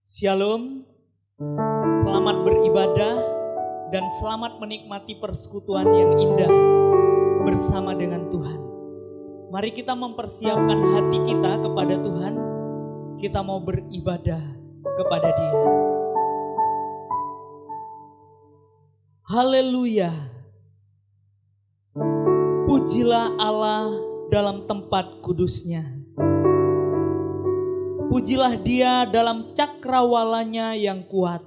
Shalom, selamat beribadah dan selamat menikmati persekutuan yang indah bersama dengan Tuhan. Mari kita mempersiapkan hati kita kepada Tuhan. Kita mau beribadah kepada Dia. Haleluya. Pujilah Allah dalam tempat kudusnya. Pujilah Dia dalam cakrawalanya yang kuat.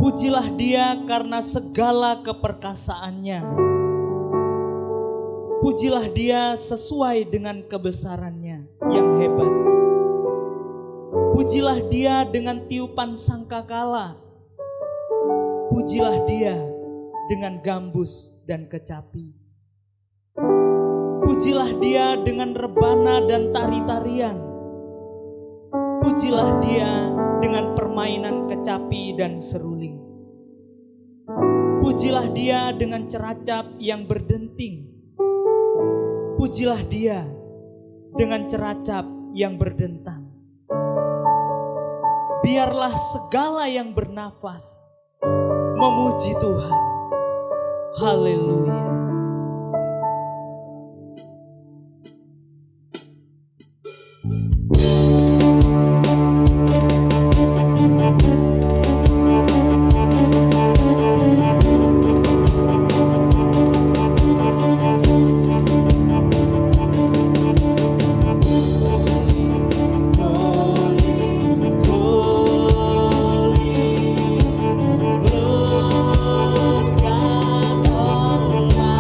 Pujilah Dia karena segala keperkasaannya. Pujilah Dia sesuai dengan kebesarannya yang hebat. Pujilah Dia dengan tiupan sangkakala. Pujilah Dia dengan gambus dan kecapi. Pujilah Dia dengan rebana dan tari-tarian. Pujilah Dia dengan permainan kecapi dan seruling. Pujilah Dia dengan ceracap yang berdenting. Pujilah Dia dengan ceracap yang berdentang. Biarlah segala yang bernafas memuji Tuhan. Haleluya. Lord God Almighty.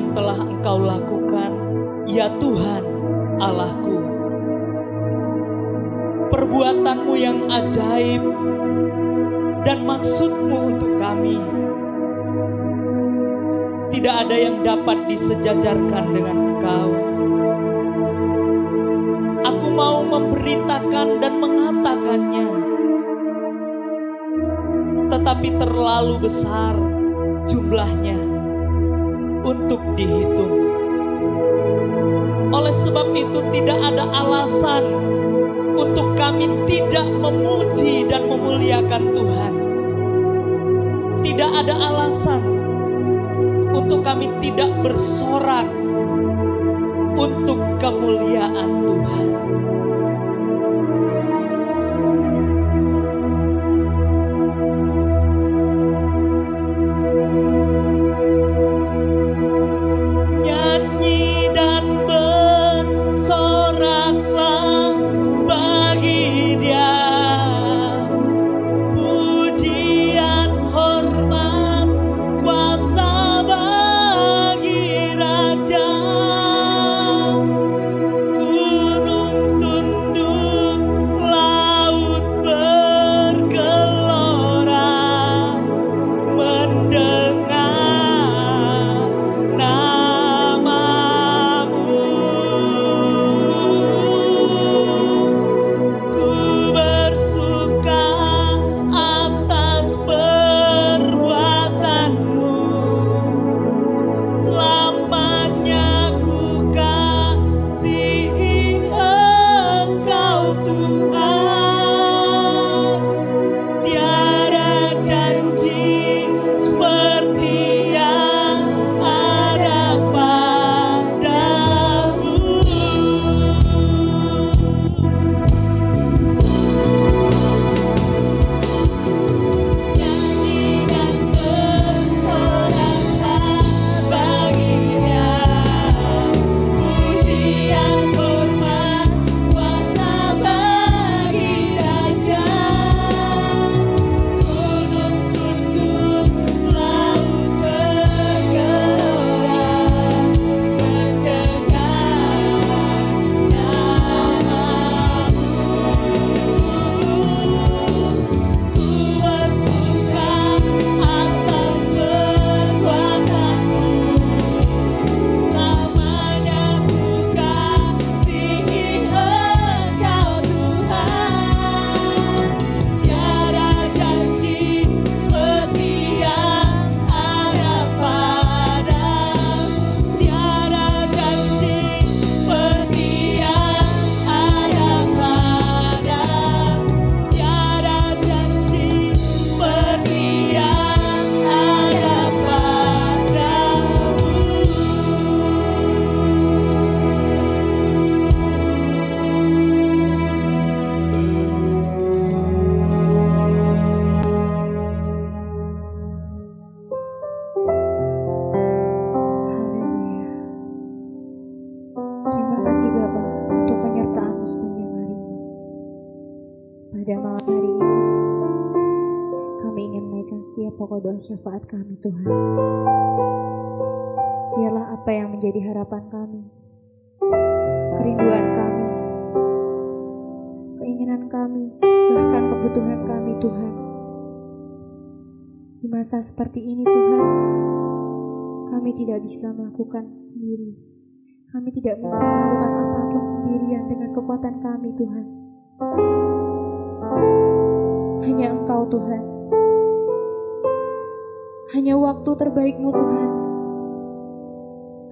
yang telah Engkau lakukan, ya Tuhan Allahku. Perbuatan-Mu yang ajaib dan maksud-Mu untuk kami, tidak ada yang dapat disejajarkan dengan Engkau. Aku mau memberitakan dan mengatakannya, tetapi terlalu besar jumlahnya untuk dihitung. Oleh sebab itu tidak ada alasan untuk kami tidak memuji dan memuliakan Tuhan. Tidak ada alasan untuk kami tidak bersorak untuk kemuliaan Tuhan. Nyanyi dan bersoraklah bagi Dia, pujian, hormat, kuasa bagi Raja. Gunung tunduk, laut bergelora, mendengar namamu. Ku bersuka atas perbuatanmu, selamanya ku kasihi Engkau Tuhan. Tiada janji seperti yang ada padamu. Nyanyi dan bersoraklah bagi Dia, pujian, hormat, kuasa bagi Raja. Gunung tunduk, laut bergelora, mendengar namamu. Ku bersuka atas perbuatanmu, selamanya ku kasihi Engkau Tuhan. Tiada janji seperti yang ada padamu. Tiada janji seperti yang ada padamu. Tiada janji seperti yang ada padamu. Haleluya. Terima kasih Bapa untuk penyertaan-Mu sepanjang hari ini. Pada malam hari ini, kami ingin menaikkan setiap pokok doa syafaat kami Tuhan. Biarlah apa yang menjadi harapan kami, kerinduan kami, keinginan kami, bahkan kebutuhan kami Tuhan. Di masa seperti ini Tuhan, kami tidak bisa melakukan sendiri. Kami tidak bisa melakukan apapun sendirian dengan kekuatan kami Tuhan. Hanya Engkau Tuhan. Hanya waktu terbaik-Mu Tuhan.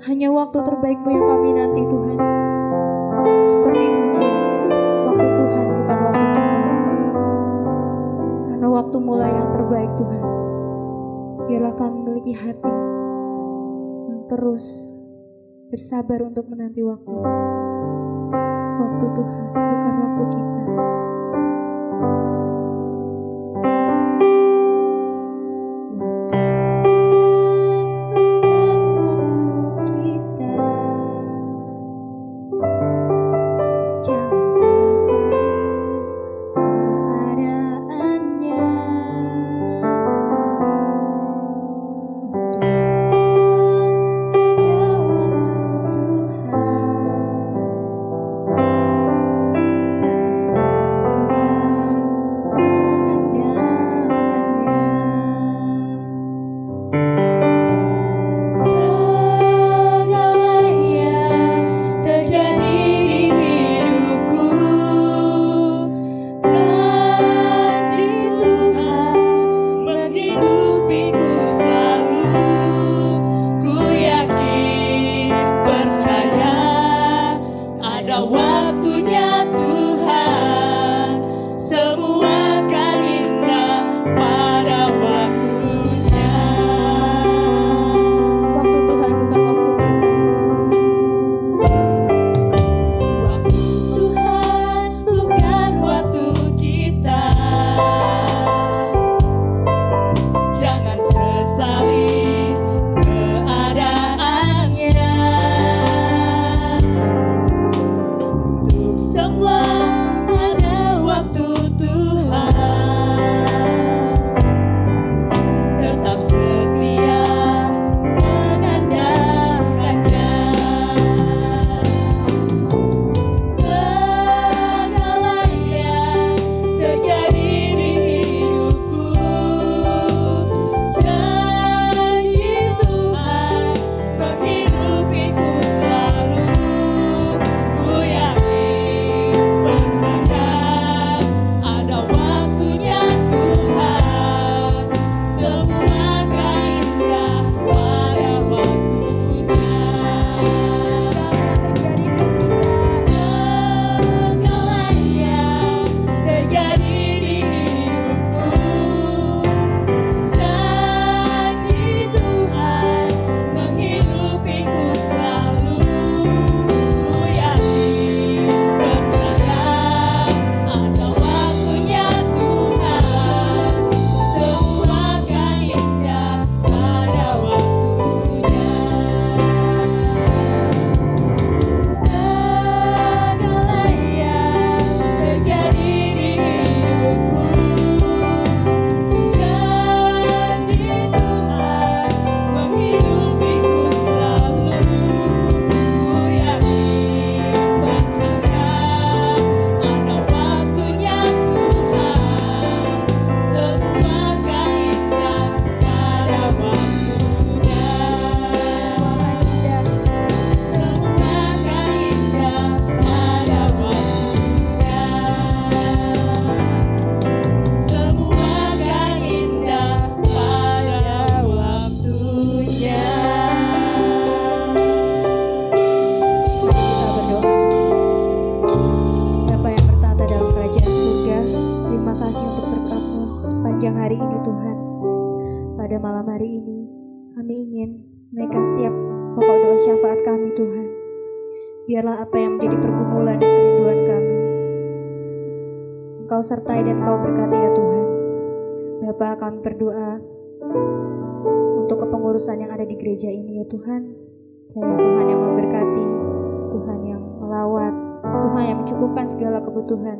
Hanya waktu terbaik-Mu yang kami nanti Tuhan. Seperti pujian, waktu Tuhan bukan waktu kita. Karena waktu mulai yang terbaik Tuhan. Biarlah kami memiliki hati yang terus bersabar untuk menanti waktu. Waktu Tuhan, bukan waktu kita. Jangan sesali keadaannya. pada malam hari ini, kami ingin menaikkan setiap pokok doa syafaat kami Tuhan. Biarlah apa yang menjadi pergumulan dan kerinduan kami, Engkau sertai dan Engkau berkati ya Tuhan. Bapa, kami berdoa untuk kepengurusan yang ada di gereja ini ya Tuhan. Saya Tuhan yang memberkati, Tuhan yang melawat, Tuhan yang mencukupkan segala kebutuhan.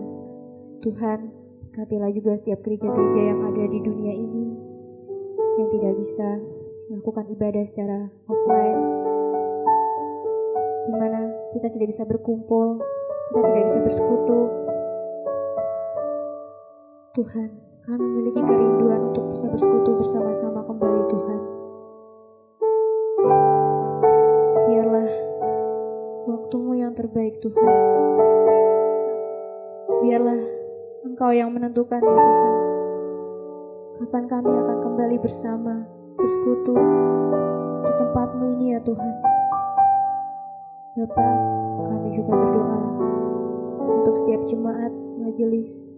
Tuhan, berkatilah juga setiap gereja-gereja yang ada di dunia ini yang tidak bisa melakukan ibadah secara offline, di mana kita tidak bisa berkumpul, kita tidak bisa bersekutu. Tuhan, kami memiliki kerinduan untuk bisa bersekutu bersama-sama kembali Tuhan. Biarlah waktu-Mu yang terbaik Tuhan. Biarlah Engkau yang menentukan ya Tuhan, kapan kami akan kembali bersama, bersekutu di tempat-Mu ini ya Tuhan. Bapa, kami juga berdoa untuk setiap jemaat, majelis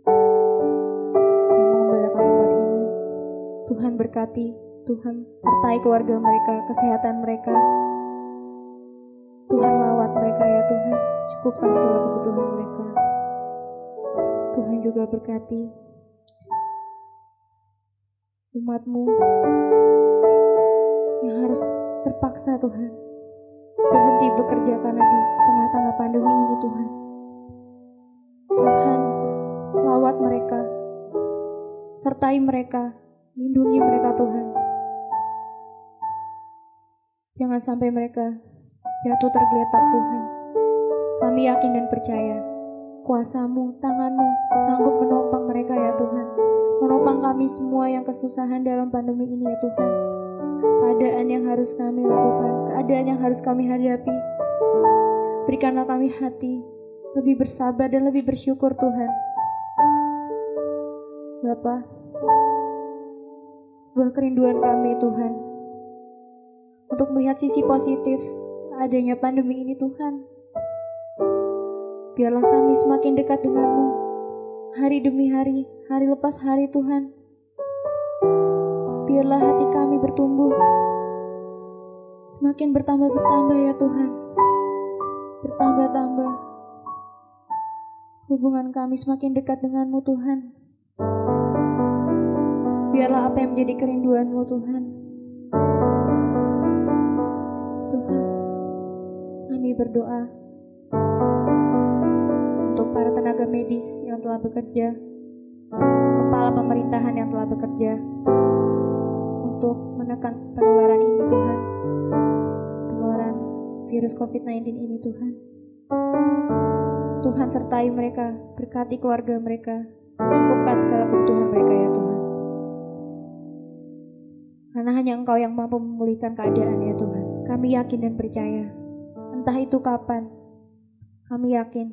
yang mengembalakan tempat ini. Tuhan berkati, Tuhan sertai keluarga mereka, kesehatan mereka. Tuhan lawat mereka ya Tuhan, cukupkan segala kebutuhan mereka. Tuhan juga berkati umat-Mu yang harus terpaksa Tuhan berhenti bekerja karena di tengah-tengah pandemi ini Tuhan. Tuhan, lawat mereka, sertai mereka, lindungi mereka Tuhan. Jangan sampai mereka jatuh tergeletak Tuhan. Kami yakin dan percaya kuasa-Mu, tangan-Mu sanggup menopang mereka ya Tuhan. Menopang kami semua yang kesusahan dalam pandemi ini ya Tuhan. Keadaan yang harus kami lakukan, keadaan yang harus kami hadapi, berikanlah kami hati lebih bersabar dan lebih bersyukur Tuhan. Bapa, sebuah kerinduan kami Tuhan untuk melihat sisi positif adanya pandemi ini Tuhan. Biarlah kami semakin dekat dengan-Mu hari demi hari, hari lepas hari Tuhan. Biarlah hati kami bertumbuh, semakin bertambah-bertambah ya Tuhan. Bertambah-tambah. Hubungan kami semakin dekat dengan-Mu Tuhan. Biarlah apa yang menjadi kerinduan-Mu Tuhan. Tuhan, kami berdoa untuk para tenaga medis yang telah bekerja, kepala pemerintahan yang telah bekerja untuk menekan penularan ini Tuhan, penularan virus COVID-19 ini Tuhan. Tuhan sertai mereka, berkati keluarga mereka, cukupkan segala kebutuhan mereka ya Tuhan. Karena hanya Engkau yang mampu memulihkan keadaan ya Tuhan. Kami yakin dan percaya, entah itu kapan, kami yakin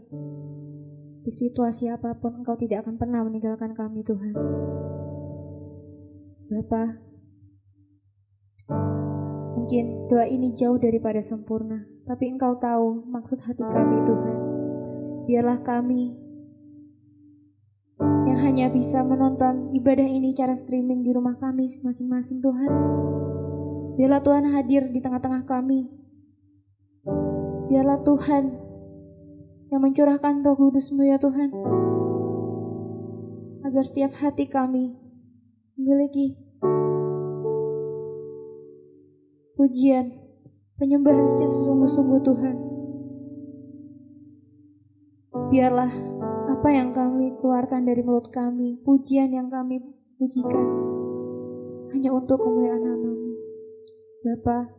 di situasi apapun Engkau tidak akan pernah meninggalkan kami Tuhan. Bapa, mungkin doa ini jauh daripada sempurna, tapi Engkau tahu maksud hati kami Tuhan. Biarlah kami yang hanya bisa menonton ibadah ini cara streaming di rumah kami masing-masing Tuhan. Biarlah Tuhan hadir di tengah-tengah kami. Biarlah Tuhan yang mencurahkan Roh Kudus-Mu ya Tuhan, agar setiap hati kami memiliki pujian, penyembahan secara sungguh-sungguh Tuhan. Biarlah apa yang kami keluarkan dari mulut kami, pujian yang kami pujikan, hanya untuk kemuliaan nama-Mu. Bapa,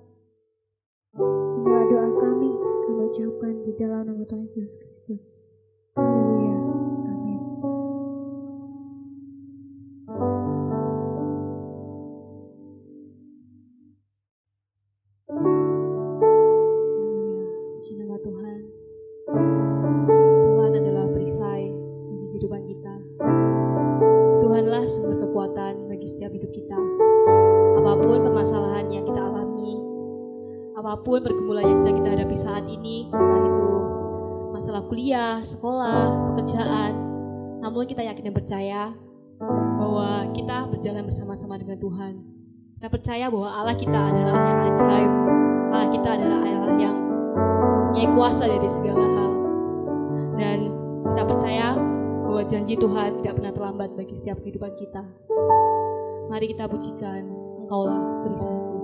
inilah doa kami ucapkan di dalam nama Tuhan Yesus Kristus. Haleluya. Amin. Haleluya. Puji nama Tuhan. Tuhan adalah perisai bagi kehidupan kita. Tuhanlah sumber kekuatan bagi setiap hidup kita. Apapun permasalahan yang kita alami, apapun pergumulan yang sedang kita hadapi saat ini, entah itu masalah kuliah, sekolah, pekerjaan, namun kita yakin dan percaya bahwa kita berjalan bersama-sama dengan Tuhan. Kita percaya bahwa Allah kita adalah Allah yang ajaib. Allah kita adalah Allah yang mempunyai kuasa dari segala hal. Dan kita percaya bahwa janji Tuhan tidak pernah terlambat bagi setiap kehidupan kita. Mari kita pujikan, Engkaulah perisaiku.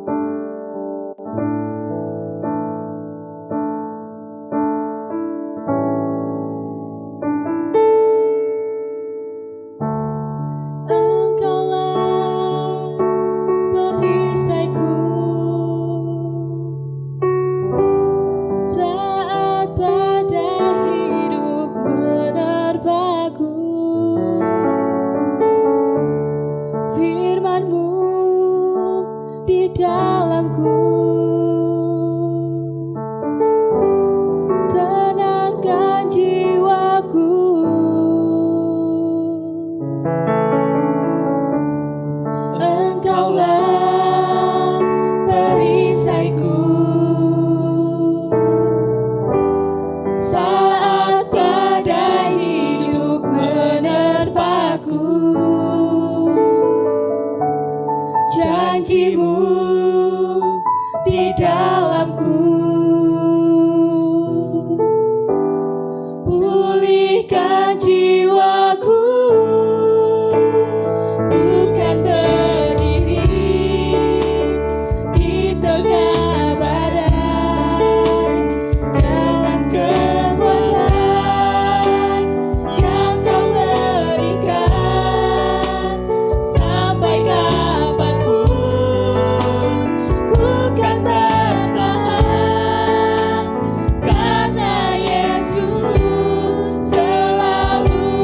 Karena Yesus selalu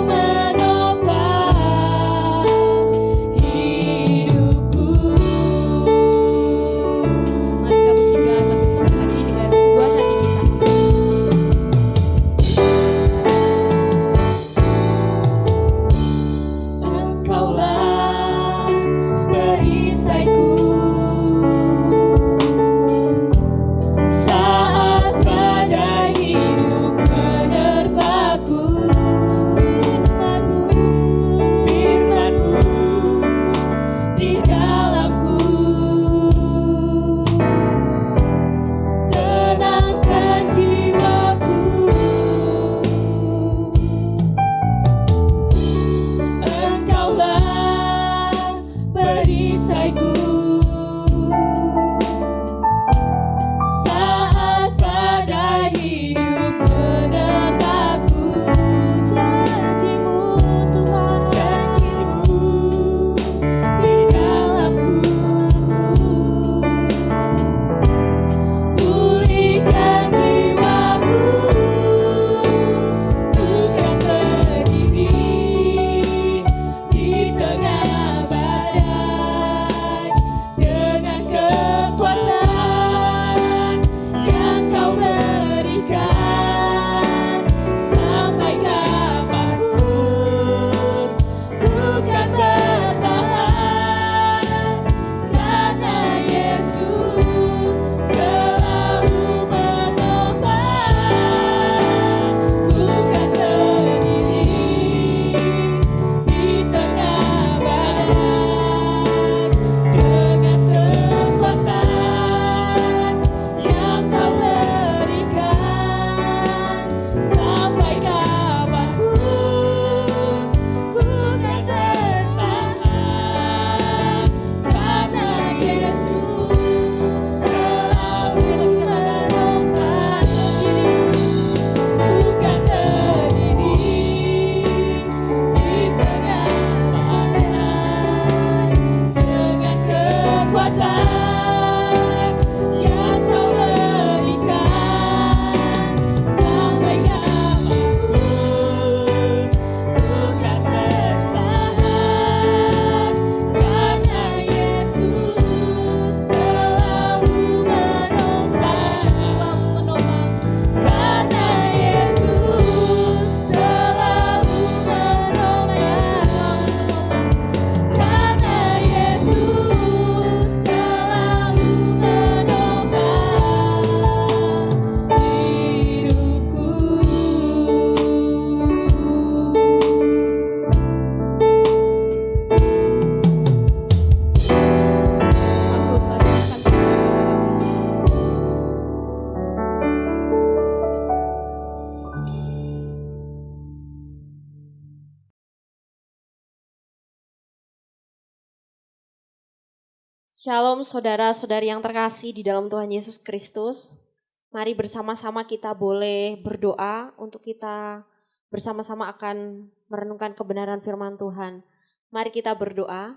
Shalom saudara-saudari yang terkasih di dalam Tuhan Yesus Kristus. Mari bersama-sama kita boleh berdoa untuk kita bersama-sama akan merenungkan kebenaran firman Tuhan. Mari kita berdoa.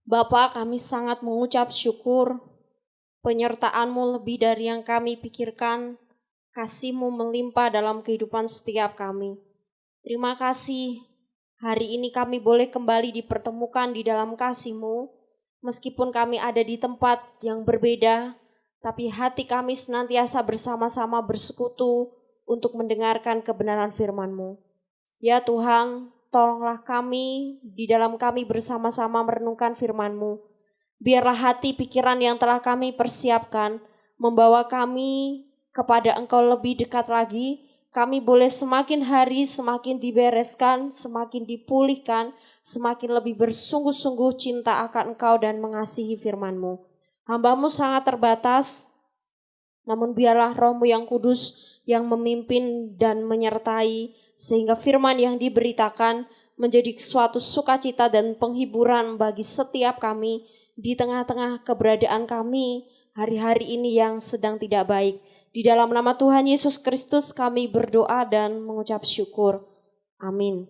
Bapa, kami sangat mengucap syukur, penyertaan-Mu lebih dari yang kami pikirkan, kasih-Mu melimpah dalam kehidupan setiap kami. Terima kasih. Hari ini kami boleh kembali dipertemukan di dalam kasih-Mu, meskipun kami ada di tempat yang berbeda, tapi hati kami senantiasa bersama-sama bersekutu untuk mendengarkan kebenaran firman-Mu. Ya Tuhan, tolonglah kami, di dalam kami bersama-sama merenungkan firman-Mu. Biarlah hati pikiran yang telah kami persiapkan, membawa kami kepada Engkau lebih dekat lagi. Kami boleh semakin hari semakin dibereskan, semakin dipulihkan, semakin lebih bersungguh-sungguh cinta akan Engkau dan mengasihi firman-Mu. Hamba-Mu sangat terbatas, namun biarlah Roh-Mu yang kudus yang memimpin dan menyertai, sehingga firman yang diberitakan menjadi suatu sukacita dan penghiburan bagi setiap kami di tengah-tengah keberadaan kami hari-hari ini yang sedang tidak baik. Di dalam nama Tuhan Yesus Kristus kami berdoa dan mengucap syukur. Amin.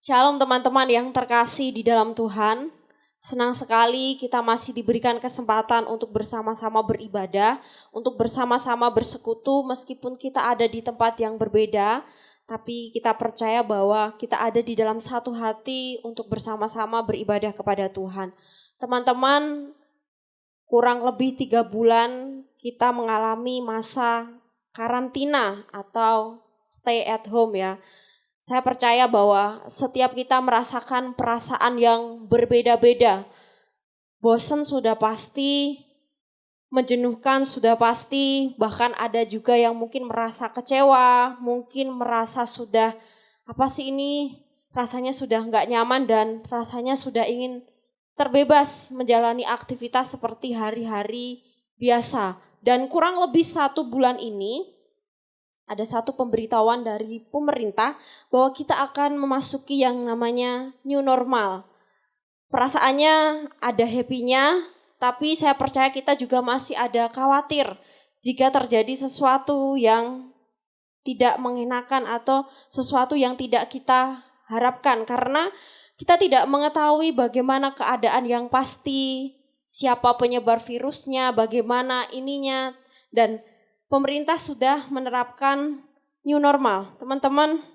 Shalom teman-teman yang terkasih di dalam Tuhan. Senang sekali kita masih diberikan kesempatan untuk bersama-sama beribadah, untuk bersama-sama bersekutu meskipun kita ada di tempat yang berbeda. Tapi kita percaya bahwa kita ada di dalam satu hati untuk bersama-sama beribadah kepada Tuhan. Teman-teman, kurang lebih 3 bulan kita mengalami masa karantina atau stay at home ya. Saya percaya bahwa setiap kita merasakan perasaan yang berbeda-beda. Bosan sudah pasti, menjenuhkan sudah pasti, bahkan ada juga yang mungkin merasa kecewa, mungkin merasa sudah apa sih ini, rasanya sudah nggak nyaman dan rasanya sudah ingin terbebas menjalani aktivitas seperti hari-hari biasa. Dan kurang lebih 1 bulan ini ada satu pemberitahuan dari pemerintah bahwa kita akan memasuki yang namanya new normal. Perasaannya ada happy-nya, tapi saya percaya kita juga masih ada khawatir jika terjadi sesuatu yang tidak mengenakan atau sesuatu yang tidak kita harapkan. Karena kita tidak mengetahui bagaimana keadaan yang pasti, siapa penyebab virusnya, bagaimana ininya, dan pemerintah sudah menerapkan new normal. Teman-teman,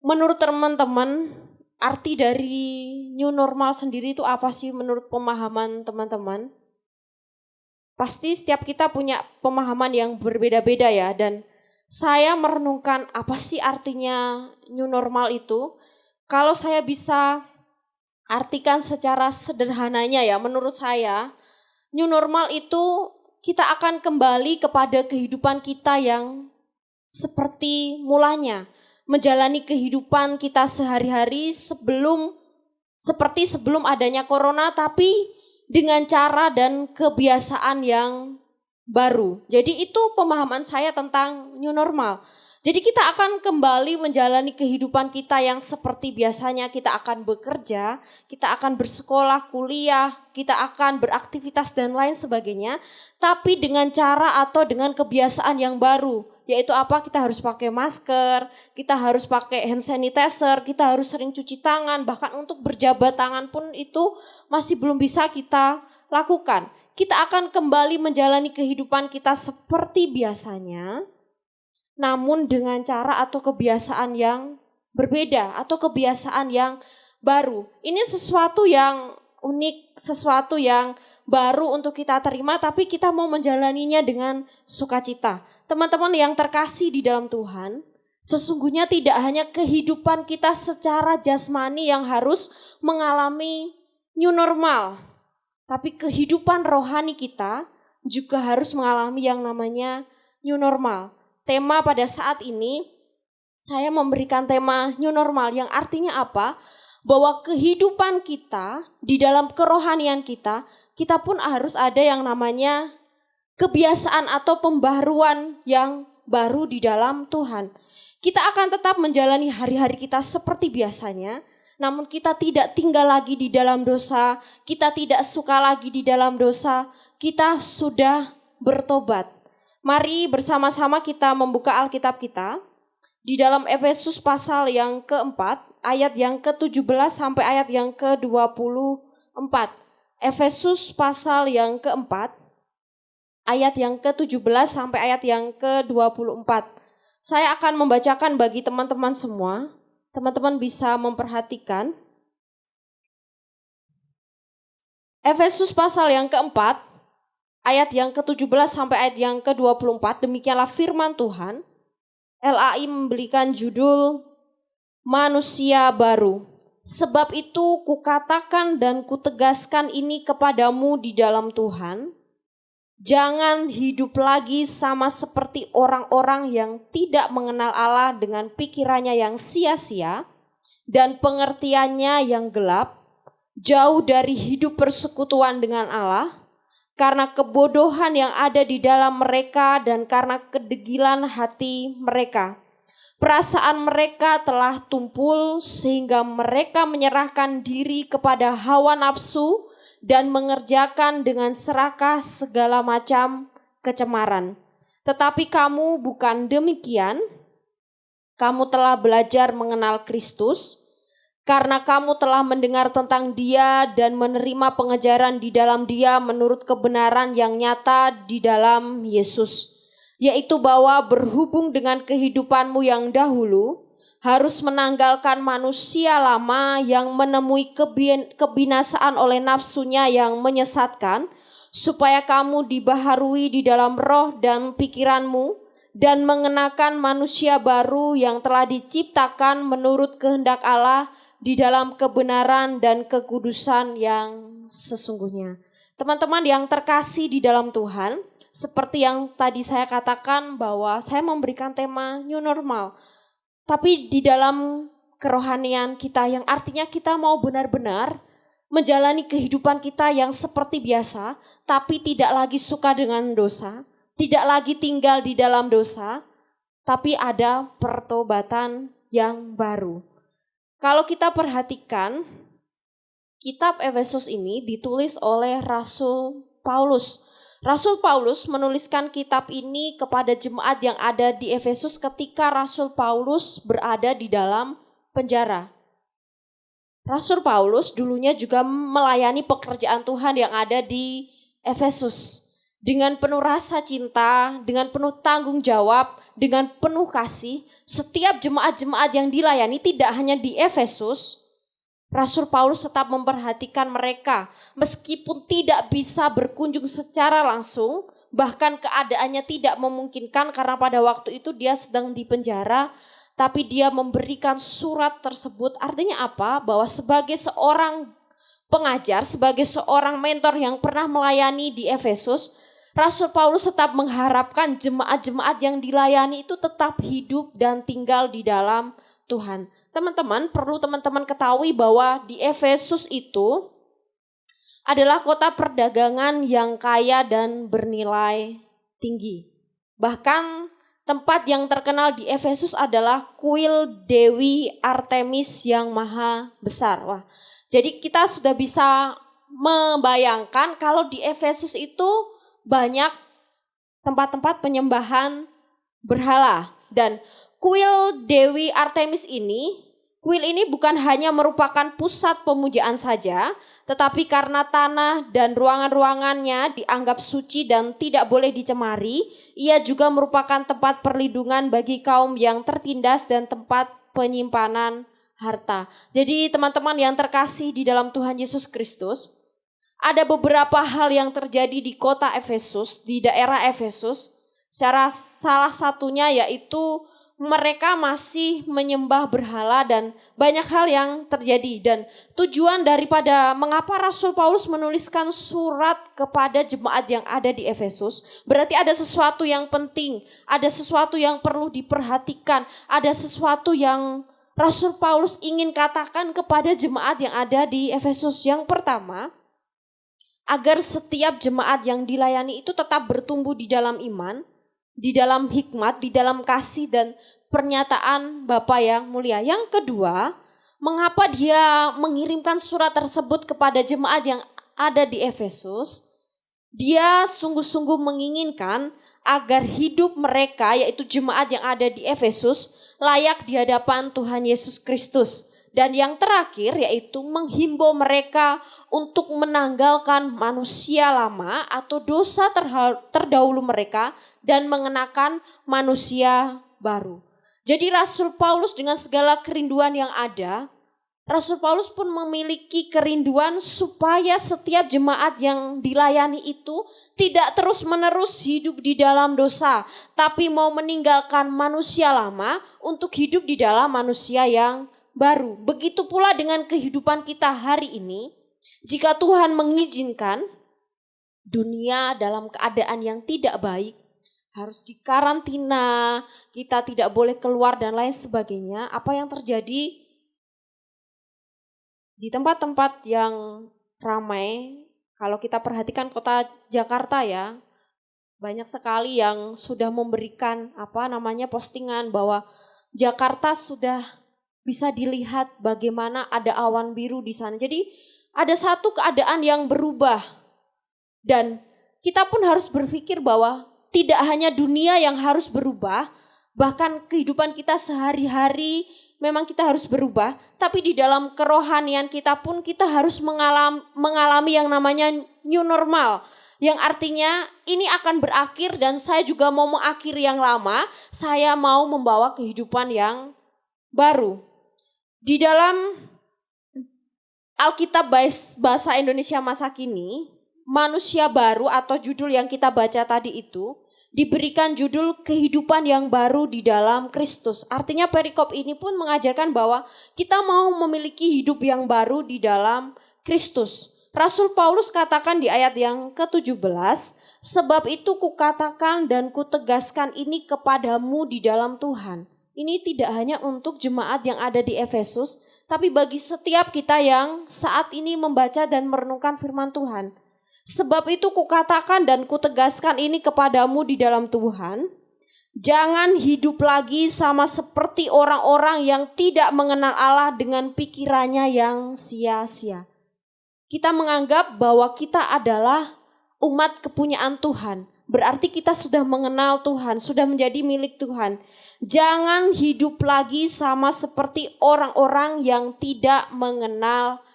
menurut teman-teman, arti dari new normal sendiri itu apa sih menurut pemahaman teman-teman? Pasti setiap kita punya pemahaman yang berbeda-beda ya, dan saya merenungkan apa sih artinya new normal itu. Kalau saya bisa artikan secara sederhananya ya, menurut saya new normal itu kita akan kembali kepada kehidupan kita yang seperti mulanya. Menjalani kehidupan kita sehari-hari seperti sebelum adanya corona, tapi dengan cara dan kebiasaan yang baru. Jadi itu pemahaman saya tentang new normal. Jadi kita akan kembali menjalani kehidupan kita yang seperti biasanya. Kita akan bekerja, kita akan bersekolah, kuliah, kita akan beraktivitas dan lain sebagainya. Tapi dengan cara atau dengan kebiasaan yang baru. Yaitu apa? Kita harus pakai masker, kita harus pakai hand sanitizer, kita harus sering cuci tangan. Bahkan untuk berjabat tangan pun itu masih belum bisa kita lakukan. Kita akan kembali menjalani kehidupan kita seperti biasanya. Namun dengan cara atau kebiasaan yang berbeda atau kebiasaan yang baru. Ini sesuatu yang unik, sesuatu yang baru untuk kita terima, tapi kita mau menjalaninya dengan sukacita. Teman-teman yang terkasih di dalam Tuhan, sesungguhnya tidak hanya kehidupan kita secara jasmani yang harus mengalami new normal, tapi kehidupan rohani kita juga harus mengalami yang namanya new normal. Tema pada saat ini, saya memberikan tema new normal yang artinya apa? Bahwa kehidupan kita, di dalam kerohanian kita pun harus ada yang namanya kebiasaan atau pembaharuan yang baru di dalam Tuhan. Kita akan tetap menjalani hari-hari kita seperti biasanya, namun kita tidak tinggal lagi di dalam dosa, kita tidak suka lagi di dalam dosa, kita sudah bertobat. Mari bersama-sama kita membuka Alkitab kita di dalam Efesus pasal yang keempat, ayat yang ke-17 sampai ayat yang ke-24. Efesus pasal yang keempat, ayat yang ke-17 sampai ayat yang ke-24. Saya akan membacakan bagi teman-teman semua. Teman-teman bisa memperhatikan. Efesus pasal yang keempat, ayat yang ke-17 sampai ayat yang ke-24. Demikianlah firman Tuhan. LAI memberikan judul Manusia Baru. Sebab itu kukatakan dan kutegaskan ini kepadamu di dalam Tuhan. Jangan hidup lagi sama seperti orang-orang yang tidak mengenal Allah dengan pikirannya yang sia-sia dan pengertiannya yang gelap, jauh dari hidup persekutuan dengan Allah, karena kebodohan yang ada di dalam mereka dan karena kedegilan hati mereka. Perasaan mereka telah tumpul sehingga mereka menyerahkan diri kepada hawa nafsu dan mengerjakan dengan serakah segala macam kecemaran. Tetapi kamu bukan demikian. Kamu telah belajar mengenal Kristus, karena kamu telah mendengar tentang Dia dan menerima pengajaran di dalam Dia menurut kebenaran yang nyata di dalam Yesus, yaitu bahwa berhubung dengan kehidupanmu yang dahulu, harus menanggalkan manusia lama yang menemui kebinasaan oleh nafsunya yang menyesatkan, supaya kamu dibaharui di dalam roh dan pikiranmu, dan mengenakan manusia baru yang telah diciptakan menurut kehendak Allah di dalam kebenaran dan kekudusan yang sesungguhnya. Teman-teman yang terkasih di dalam Tuhan, seperti yang tadi saya katakan bahwa saya memberikan tema new normal. Tapi di dalam kerohanian kita yang artinya kita mau benar-benar menjalani kehidupan kita yang seperti biasa, tapi tidak lagi suka dengan dosa, tidak lagi tinggal di dalam dosa, tapi ada pertobatan yang baru. Kalau kita perhatikan, kitab Efesus ini ditulis oleh Rasul Paulus. Rasul Paulus menuliskan kitab ini kepada jemaat yang ada di Efesus ketika Rasul Paulus berada di dalam penjara. Rasul Paulus dulunya juga melayani pekerjaan Tuhan yang ada di Efesus. Dengan penuh rasa cinta, dengan penuh tanggung jawab, dengan penuh kasih, setiap jemaat-jemaat yang dilayani tidak hanya di Efesus, Rasul Paulus tetap memperhatikan mereka meskipun tidak bisa berkunjung secara langsung, bahkan keadaannya tidak memungkinkan karena pada waktu itu dia sedang di penjara, tapi dia memberikan surat tersebut. Artinya apa? Bahwa sebagai seorang pengajar, sebagai seorang mentor yang pernah melayani di Efesus, Rasul Paulus tetap mengharapkan jemaat-jemaat yang dilayani itu tetap hidup dan tinggal di dalam Tuhan. Teman-teman, perlu teman-teman ketahui bahwa di Efesus itu adalah kota perdagangan yang kaya dan bernilai tinggi. Bahkan tempat yang terkenal di Efesus adalah kuil Dewi Artemis yang maha besar. Wah, jadi kita sudah bisa membayangkan kalau di Efesus itu banyak tempat-tempat penyembahan berhala. Dan kuil Dewi Artemis ini, kuil ini bukan hanya merupakan pusat pemujaan saja, tetapi karena tanah dan ruangan-ruangannya dianggap suci dan tidak boleh dicemari, ia juga merupakan tempat perlindungan bagi kaum yang tertindas dan tempat penyimpanan harta. Jadi teman-teman yang terkasih di dalam Tuhan Yesus Kristus, ada beberapa hal yang terjadi di kota Efesus, di daerah Efesus. Salah satunya yaitu mereka masih menyembah berhala dan banyak hal yang terjadi. Dan tujuan daripada mengapa Rasul Paulus menuliskan surat kepada jemaat yang ada di Efesus, berarti ada sesuatu yang penting, ada sesuatu yang perlu diperhatikan, ada sesuatu yang Rasul Paulus ingin katakan kepada jemaat yang ada di Efesus. Yang pertama, agar setiap jemaat yang dilayani itu tetap bertumbuh di dalam iman, di dalam hikmat, di dalam kasih dan pernyataan Bapa yang mulia. Yang kedua, mengapa dia mengirimkan surat tersebut kepada jemaat yang ada di Efesus? Dia sungguh-sungguh menginginkan agar hidup mereka, yaitu jemaat yang ada di Efesus, layak di hadapan Tuhan Yesus Kristus. Dan yang terakhir yaitu menghimbau mereka untuk menanggalkan manusia lama atau dosa terdahulu mereka dan mengenakan manusia baru. Jadi Rasul Paulus dengan segala kerinduan yang ada, Rasul Paulus pun memiliki kerinduan supaya setiap jemaat yang dilayani itu tidak terus-menerus hidup di dalam dosa, tapi mau meninggalkan manusia lama untuk hidup di dalam manusia yang baru. Begitu pula dengan kehidupan kita hari ini, jika Tuhan mengizinkan dunia dalam keadaan yang tidak baik, harus dikarantina, kita tidak boleh keluar dan lain sebagainya, apa yang terjadi? Di tempat-tempat yang ramai, kalau kita perhatikan kota Jakarta ya, banyak sekali yang sudah memberikan postingan bahwa Jakarta sudah bisa dilihat bagaimana ada awan biru di sana. Jadi ada satu keadaan yang berubah dan kita pun harus berpikir bahwa tidak hanya dunia yang harus berubah, bahkan kehidupan kita sehari-hari memang kita harus berubah, tapi di dalam kerohanian kita pun kita harus mengalami yang namanya new normal. Yang artinya ini akan berakhir dan saya juga mau mengakhiri yang lama, saya mau membawa kehidupan yang baru. Di dalam Alkitab Bahasa Indonesia Masa Kini, Manusia Baru atau judul yang kita baca tadi itu, diberikan judul kehidupan yang baru di dalam Kristus. Artinya perikop ini pun mengajarkan bahwa kita mau memiliki hidup yang baru di dalam Kristus. Rasul Paulus katakan di ayat yang ke-17, sebab itu kukatakan dan kutegaskan ini kepadamu di dalam Tuhan. Ini tidak hanya untuk jemaat yang ada di Efesus, tapi bagi setiap kita yang saat ini membaca dan merenungkan firman Tuhan. Sebab itu kukatakan dan kutegaskan ini kepadamu di dalam Tuhan, jangan hidup lagi sama seperti orang-orang yang tidak mengenal Allah dengan pikirannya yang sia-sia. Kita menganggap bahwa kita adalah umat kepunyaan Tuhan, berarti kita sudah mengenal Tuhan, sudah menjadi milik Tuhan. Jangan hidup lagi sama seperti orang-orang yang tidak mengenal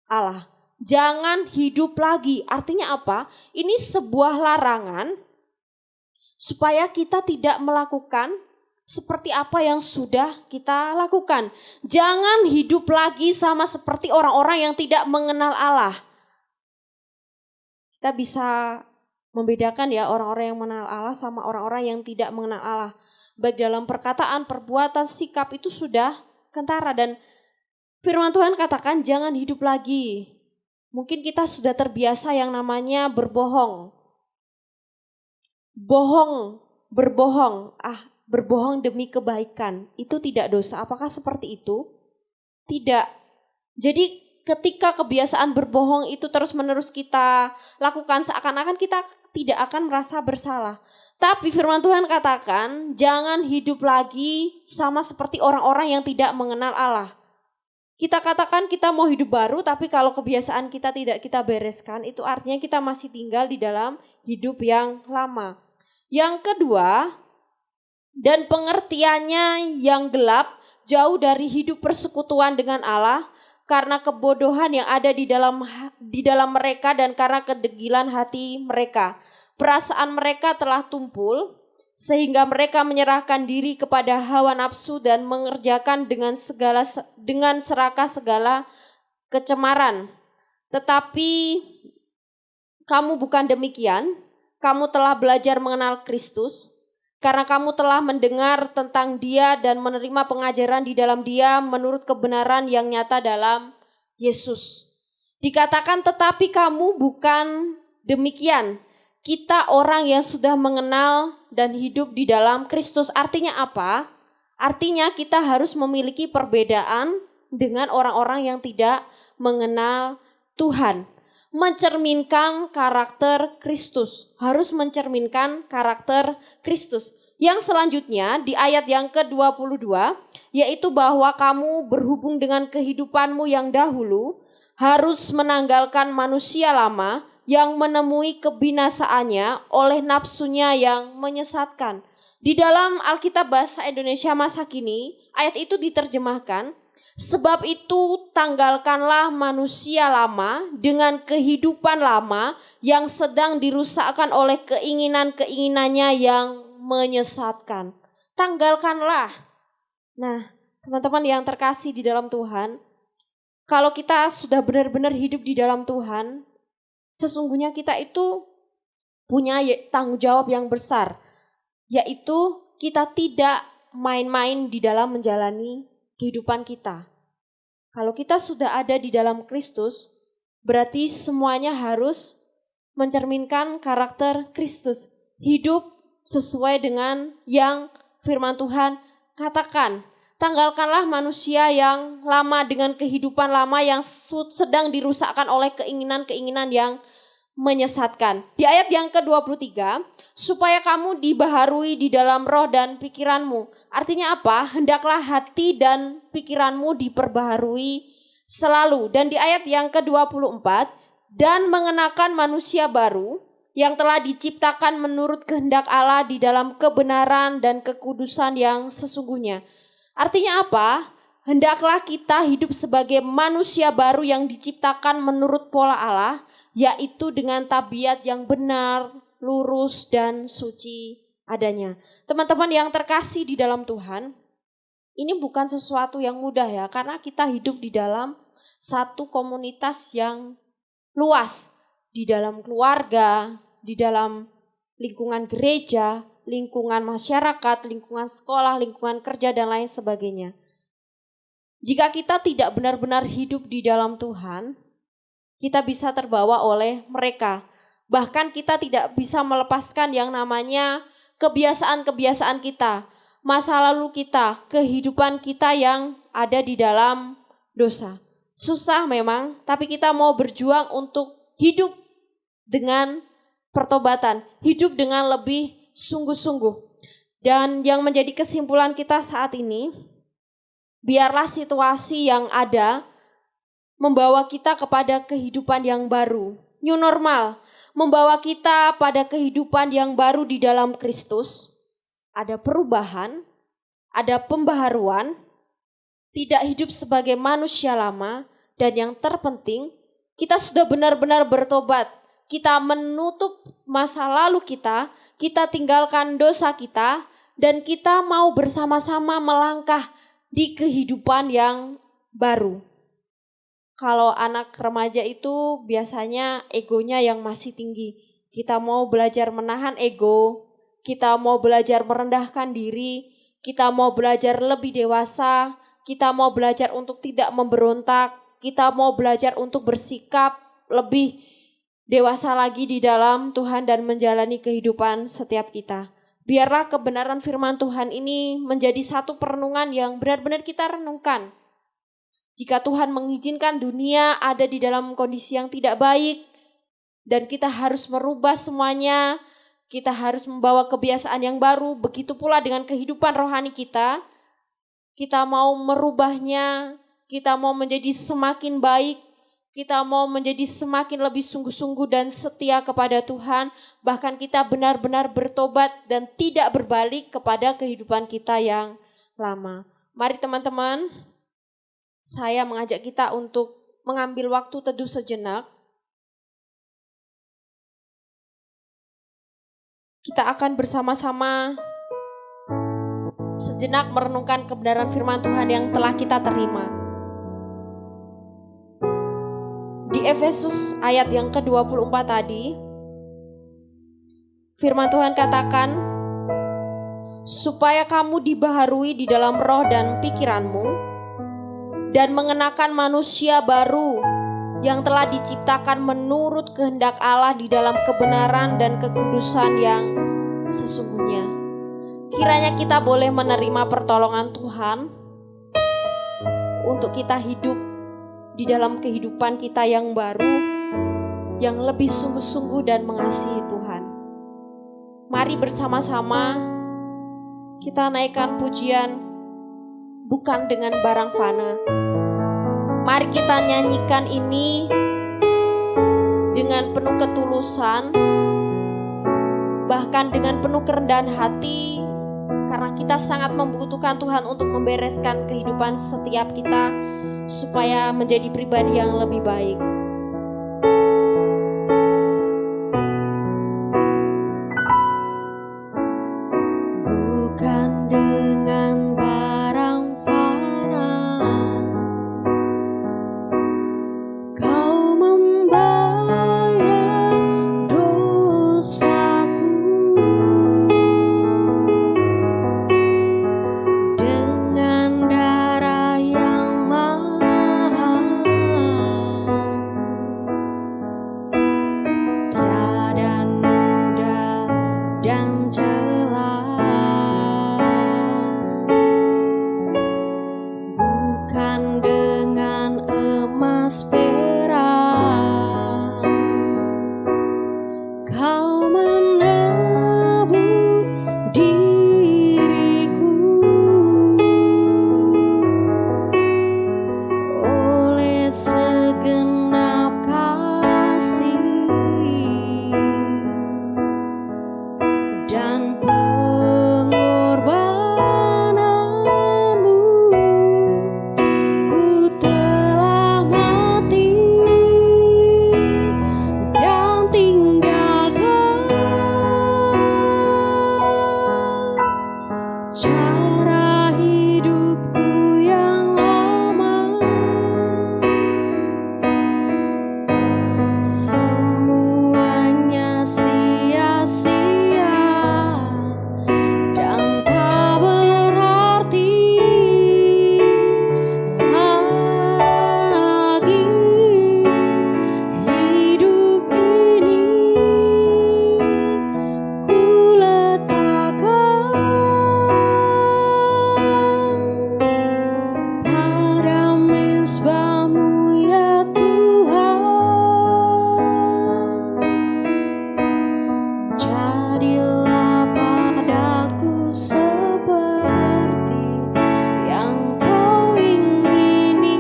Allah. Jangan hidup lagi. Artinya apa? Ini sebuah larangan supaya kita tidak melakukan seperti apa yang sudah kita lakukan. Jangan hidup lagi sama seperti orang-orang yang tidak mengenal Allah. Kita bisa membedakan ya orang-orang yang mengenal Allah sama orang-orang yang tidak mengenal Allah. Baik dalam perkataan, perbuatan, sikap itu sudah kentara. Dan firman Tuhan katakan jangan hidup lagi. Mungkin kita sudah terbiasa yang namanya berbohong. Berbohong demi kebaikan. Itu tidak dosa. Apakah seperti itu? Tidak. Jadi ketika kebiasaan berbohong itu terus-menerus kita lakukan, seakan-akan kita tidak akan merasa bersalah. Tapi firman Tuhan katakan, jangan hidup lagi sama seperti orang-orang yang tidak mengenal Allah. Kita katakan kita mau hidup baru, tapi kalau kebiasaan kita tidak kita bereskan, itu artinya kita masih tinggal di dalam hidup yang lama. Yang kedua, dan pengertiannya yang gelap, jauh dari hidup persekutuan dengan Allah, karena kebodohan yang ada di dalam mereka dan karena kedegilan hati mereka. Perasaan mereka telah tumpul, sehingga mereka menyerahkan diri kepada hawa nafsu dan mengerjakan dengan serakah segala kecemaran. Tetapi kamu bukan demikian, kamu telah belajar mengenal Kristus, karena kamu telah mendengar tentang Dia dan menerima pengajaran di dalam Dia menurut kebenaran yang nyata dalam Yesus. Dikatakan tetapi kamu bukan demikian. Kita orang yang sudah mengenal dan hidup di dalam Kristus. Artinya apa? Artinya kita harus memiliki perbedaan dengan orang-orang yang tidak mengenal Tuhan. Mencerminkan karakter Kristus. Harus mencerminkan karakter Kristus. Yang selanjutnya di ayat yang ke-22, yaitu bahwa kamu berhubung dengan kehidupanmu yang dahulu harus menanggalkan manusia lama yang menemui kebinasaannya oleh nafsunya yang menyesatkan. Di dalam Alkitab Bahasa Indonesia masa kini, ayat itu diterjemahkan, sebab itu tanggalkanlah manusia lama dengan kehidupan lama yang sedang dirusakkan oleh keinginan-keinginannya yang menyesatkan. Tanggalkanlah. Nah, teman-teman yang terkasih di dalam Tuhan, kalau kita sudah benar-benar hidup di dalam Tuhan, sesungguhnya kita itu punya tanggung jawab yang besar, yaitu kita tidak main-main di dalam menjalani kehidupan kita. Kalau kita sudah ada di dalam Kristus, berarti semuanya harus mencerminkan karakter Kristus. Hidup sesuai dengan yang firman Tuhan katakan. Tanggalkanlah manusia yang lama dengan kehidupan lama yang sedang dirusakkan oleh keinginan-keinginan yang menyesatkan. Di ayat yang ke-23, supaya kamu dibaharui di dalam roh dan pikiranmu. Artinya apa? Hendaklah hati dan pikiranmu diperbaharui selalu. Dan di ayat yang ke-24, dan mengenakan manusia baru yang telah diciptakan menurut kehendak Allah di dalam kebenaran dan kekudusan yang sesungguhnya. Artinya apa? Hendaklah kita hidup sebagai manusia baru yang diciptakan menurut pola Allah, yaitu dengan tabiat yang benar, lurus, dan suci adanya. Teman-teman yang terkasih di dalam Tuhan, ini bukan sesuatu yang mudah ya, karena kita hidup di dalam satu komunitas yang luas, di dalam keluarga, di dalam lingkungan gereja, lingkungan masyarakat, lingkungan sekolah, lingkungan kerja, dan lain sebagainya. Jika kita tidak benar-benar hidup di dalam Tuhan, kita bisa terbawa oleh mereka. Bahkan kita tidak bisa melepaskan yang namanya kebiasaan-kebiasaan kita, masa lalu kita, kehidupan kita yang ada di dalam dosa. Susah memang, tapi kita mau berjuang untuk hidup dengan pertobatan, hidup dengan lebih sungguh-sungguh. Dan yang menjadi kesimpulan kita saat ini, biarlah situasi yang ada membawa kita kepada kehidupan yang baru, new normal, membawa kita pada kehidupan yang baru di dalam Kristus. Ada perubahan, ada pembaharuan, tidak hidup sebagai manusia lama, dan yang terpenting kita sudah benar-benar bertobat. Kita menutup masa lalu kita tinggalkan dosa kita, dan kita mau bersama-sama melangkah di kehidupan yang baru. Kalau anak remaja itu biasanya egonya yang masih tinggi. Kita mau belajar menahan ego, kita mau belajar merendahkan diri, kita mau belajar lebih dewasa, kita mau belajar untuk tidak memberontak, kita mau belajar untuk bersikap lebih dewasa lagi di dalam Tuhan dan menjalani kehidupan setiap kita. Biarlah kebenaran firman Tuhan ini menjadi satu perenungan yang benar-benar kita renungkan. Jika Tuhan mengizinkan dunia ada di dalam kondisi yang tidak baik, dan kita harus merubah semuanya, kita harus membawa kebiasaan yang baru, begitu pula dengan kehidupan rohani kita. Kita mau merubahnya, kita mau menjadi semakin baik, kita mau menjadi semakin lebih sungguh-sungguh dan setia kepada Tuhan. Bahkan kita benar-benar bertobat dan tidak berbalik kepada kehidupan kita yang lama. Mari teman-teman, saya mengajak kita untuk mengambil waktu teduh sejenak. Kita akan bersama-sama sejenak merenungkan kebenaran firman Tuhan yang telah kita terima. Di Efesus ayat yang ke-24 tadi, firman Tuhan katakan, supaya kamu dibaharui di dalam roh dan pikiranmu, dan mengenakan manusia baru yang telah diciptakan menurut kehendak Allah di dalam kebenaran dan kekudusan yang sesungguhnya. Kiranya kita boleh menerima pertolongan Tuhan untuk kita hidup di dalam kehidupan kita yang baru, yang lebih sungguh-sungguh dan mengasihi Tuhan. Mari bersama-sama kita naikkan pujian bukan dengan barang fana. Mari kita nyanyikan ini dengan penuh ketulusan, bahkan dengan penuh kerendahan hati, karena kita sangat membutuhkan Tuhan untuk membereskan kehidupan setiap kita supaya menjadi pribadi yang lebih baik. Bukan dengan barang fana Kau membayar dosaku, dengan darah yang mahal. Tiada noda dan celah, bukan dengan emas perak Kau menebus diriku. Oleh segenap kasih dan pengorbananmu, ku telah mati dan tinggalkan cara hidupku yang lama. Semuanya sia-sia dan tak berarti lagi. Hidup ini ku letakkan pada mezbah-Mu ya Tuhan. Jadilah padaku seperti yang Kau ingini.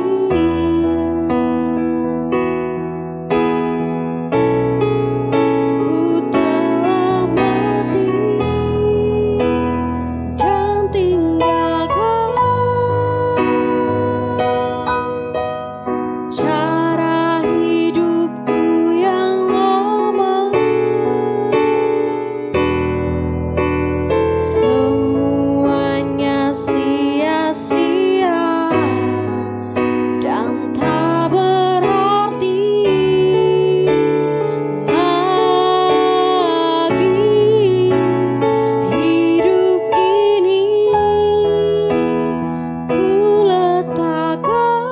Ku telah mati dan tinggalkan cara hidupku yang lama. Semuanya sia-sia dan tak berarti lagi. Hidup ini ku letakkan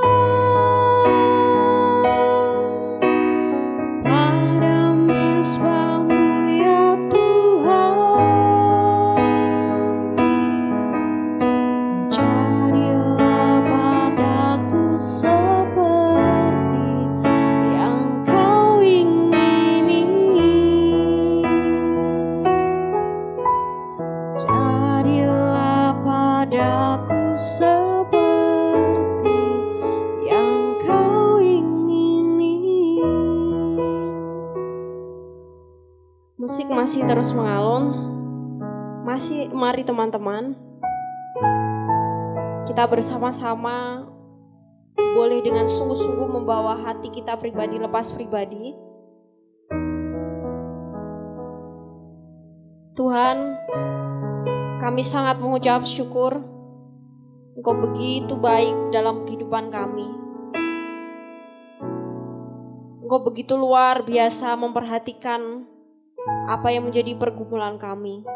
pada mezbah-Mu ya Tuhan. Jadilah padaku seperti yang Kau ingini. Jadilah padaku seperti yang Kau ingini. Musik masih terus mengalun. Mari teman-teman, kita bersama-sama boleh dengan sungguh-sungguh membawa hati kita pribadi lepas pribadi. Tuhan, kami sangat mengucap syukur Engkau begitu baik dalam kehidupan kami. Engkau begitu luar biasa memperhatikan apa yang menjadi pergumulan kami.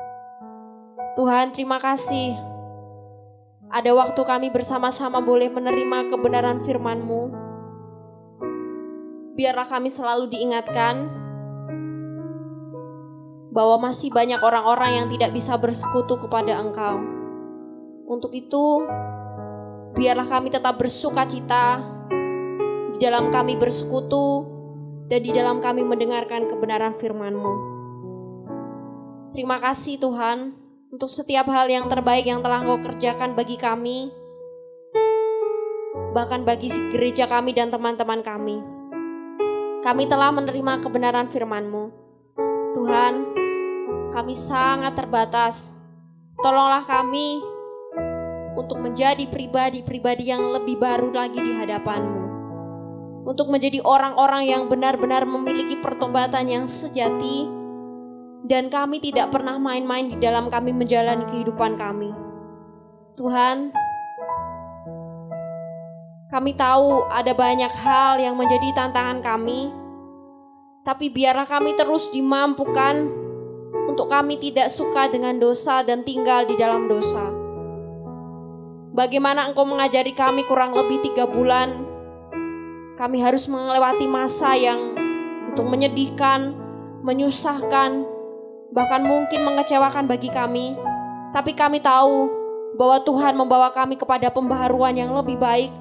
Tuhan, terima kasih. Ada waktu kami bersama-sama boleh menerima kebenaran firman-Mu. Biarlah kami selalu diingatkan bahwa masih banyak orang-orang yang tidak bisa bersekutu kepada Engkau. Untuk itu, biarlah kami tetap bersuka cita di dalam kami bersekutu dan di dalam kami mendengarkan kebenaran firman-Mu. Terima kasih Tuhan untuk setiap hal yang terbaik yang telah Engkau kerjakan bagi kami, bahkan bagi gereja kami dan teman-teman kami. Kami telah menerima kebenaran firman-Mu. Tuhan, kami sangat terbatas. Tolonglah kami untuk menjadi pribadi-pribadi yang lebih baru lagi di hadapan-Mu. Untuk menjadi orang-orang yang benar-benar memiliki pertobatan yang sejati, dan kami tidak pernah main-main di dalam kami menjalani kehidupan kami. Tuhan, kami tahu ada banyak hal yang menjadi tantangan kami, tapi biarlah kami terus dimampukan untuk kami tidak suka dengan dosa dan tinggal di dalam dosa. Bagaimana Engkau mengajari kami kurang lebih 3 bulan, kami harus melewati masa yang untuk menyedihkan, menyusahkan, bahkan mungkin mengecewakan bagi kami. Tapi kami tahu bahwa Tuhan membawa kami kepada pembaharuan yang lebih baik,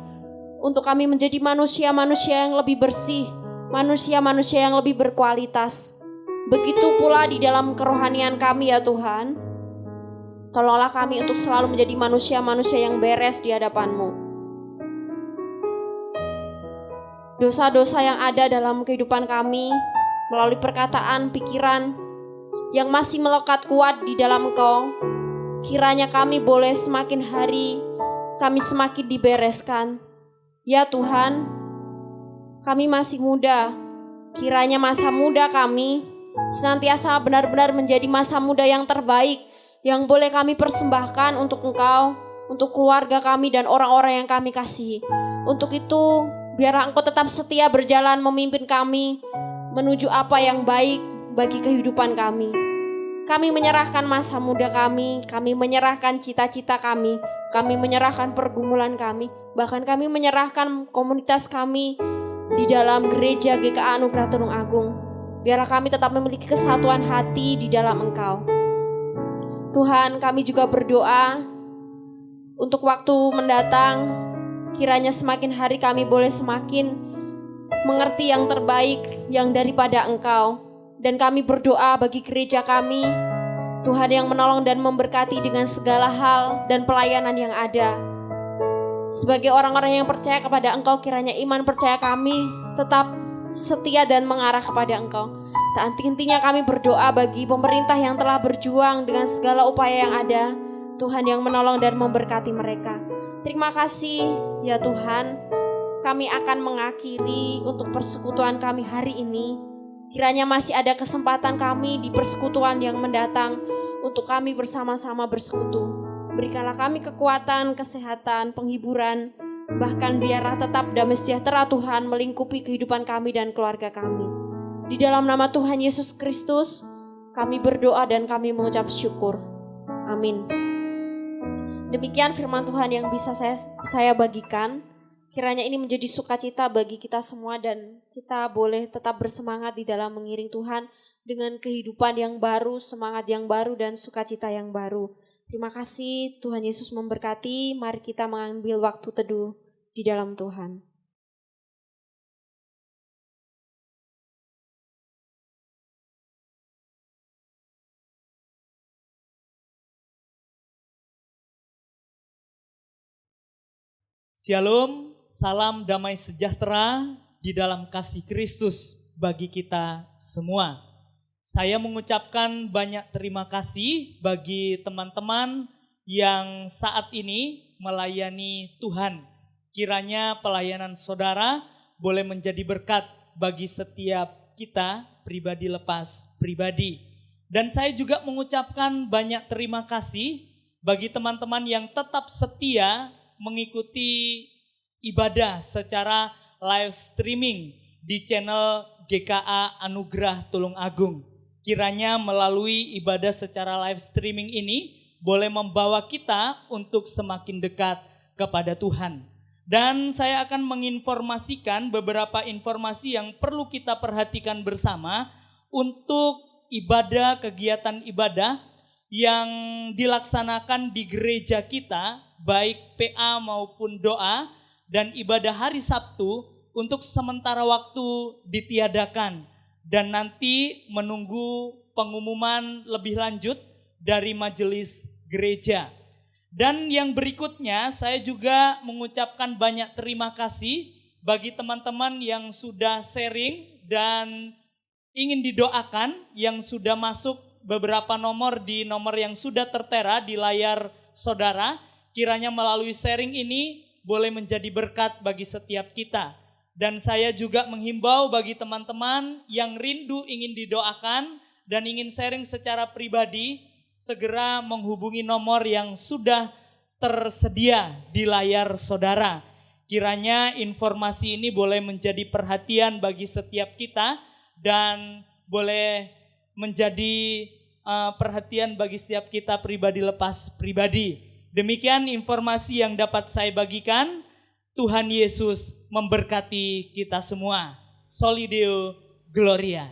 untuk kami menjadi manusia-manusia yang lebih bersih, manusia-manusia yang lebih berkualitas. Begitu pula di dalam kerohanian kami ya Tuhan. Tolonglah kami untuk selalu menjadi manusia-manusia yang beres di hadapan-Mu. Dosa-dosa yang ada dalam kehidupan kami, melalui perkataan, pikiran, yang masih melekat kuat di dalam Engkau, kiranya kami boleh semakin hari, kami semakin dibereskan. Ya Tuhan, kami masih muda, kiranya masa muda kami senantiasa benar-benar menjadi masa muda yang terbaik, yang boleh kami persembahkan untuk Engkau, untuk keluarga kami dan orang-orang yang kami kasihi. Untuk itu, biarlah Engkau tetap setia berjalan memimpin kami menuju apa yang baik bagi kehidupan kami. Kami menyerahkan masa muda kami menyerahkan cita-cita kami menyerahkan pergumulan kami, bahkan kami menyerahkan komunitas kami di dalam gereja GKA Anugerah Tulung Agung. Biarlah kami tetap memiliki kesatuan hati di dalam Engkau. Tuhan, kami juga berdoa untuk waktu mendatang. Kiranya semakin hari kami boleh semakin mengerti yang terbaik yang daripada Engkau. Dan kami berdoa bagi gereja kami, Tuhan yang menolong dan memberkati dengan segala hal dan pelayanan yang ada. Sebagai orang-orang yang percaya kepada Engkau, kiranya iman percaya kami tetap setia dan mengarah kepada Engkau. Tak henti-hentinya kami berdoa bagi pemerintah yang telah berjuang dengan segala upaya yang ada. Tuhan yang menolong dan memberkati mereka. Terima kasih ya Tuhan, kami akan mengakhiri untuk persekutuan kami hari ini. Kiranya masih ada kesempatan kami di persekutuan yang mendatang untuk kami bersama-sama bersekutu. Berikanlah kami kekuatan, kesehatan, penghiburan, bahkan biarlah tetap damai sejahtera Tuhan melingkupi kehidupan kami dan keluarga kami. Di dalam nama Tuhan Yesus Kristus, kami berdoa dan kami mengucap syukur. Amin. Demikian firman Tuhan yang bisa saya bagikan. Kiranya ini menjadi sukacita bagi kita semua dan kita boleh tetap bersemangat di dalam mengiring Tuhan dengan kehidupan yang baru, semangat yang baru dan sukacita yang baru. Terima kasih, Tuhan Yesus memberkati. Mari kita mengambil waktu teduh di dalam Tuhan. Shalom, salam damai sejahtera di dalam kasih Kristus bagi kita semua. Saya mengucapkan banyak terima kasih bagi teman-teman yang saat ini melayani Tuhan. Kiranya pelayanan saudara boleh menjadi berkat bagi setiap kita pribadi lepas pribadi. Dan saya juga mengucapkan banyak terima kasih bagi teman-teman yang tetap setia mengikuti ibadah secara live streaming di channel GKA Anugerah Tulung Agung. Kiranya melalui ibadah secara live streaming ini boleh membawa kita untuk semakin dekat kepada Tuhan. Dan saya akan menginformasikan beberapa informasi yang perlu kita perhatikan bersama untuk ibadah, kegiatan ibadah yang dilaksanakan di gereja kita, baik PA maupun doa dan ibadah hari Sabtu untuk sementara waktu ditiadakan dan nanti menunggu pengumuman lebih lanjut dari majelis gereja. Dan yang berikutnya saya juga mengucapkan banyak terima kasih bagi teman-teman yang sudah sharing dan ingin didoakan, yang sudah masuk beberapa nomor di nomor yang sudah tertera di layar saudara. Kiranya melalui sharing ini boleh menjadi berkat bagi setiap kita. Dan saya juga menghimbau bagi teman-teman yang rindu ingin didoakan dan ingin sharing secara pribadi, segera menghubungi nomor yang sudah tersedia di layar saudara. Kiranya informasi ini boleh menjadi perhatian bagi setiap kita dan boleh menjadi perhatian bagi setiap kita pribadi lepas pribadi. Demikian informasi yang dapat saya bagikan. Tuhan Yesus memberkati kita semua. Soli Deo Gloria.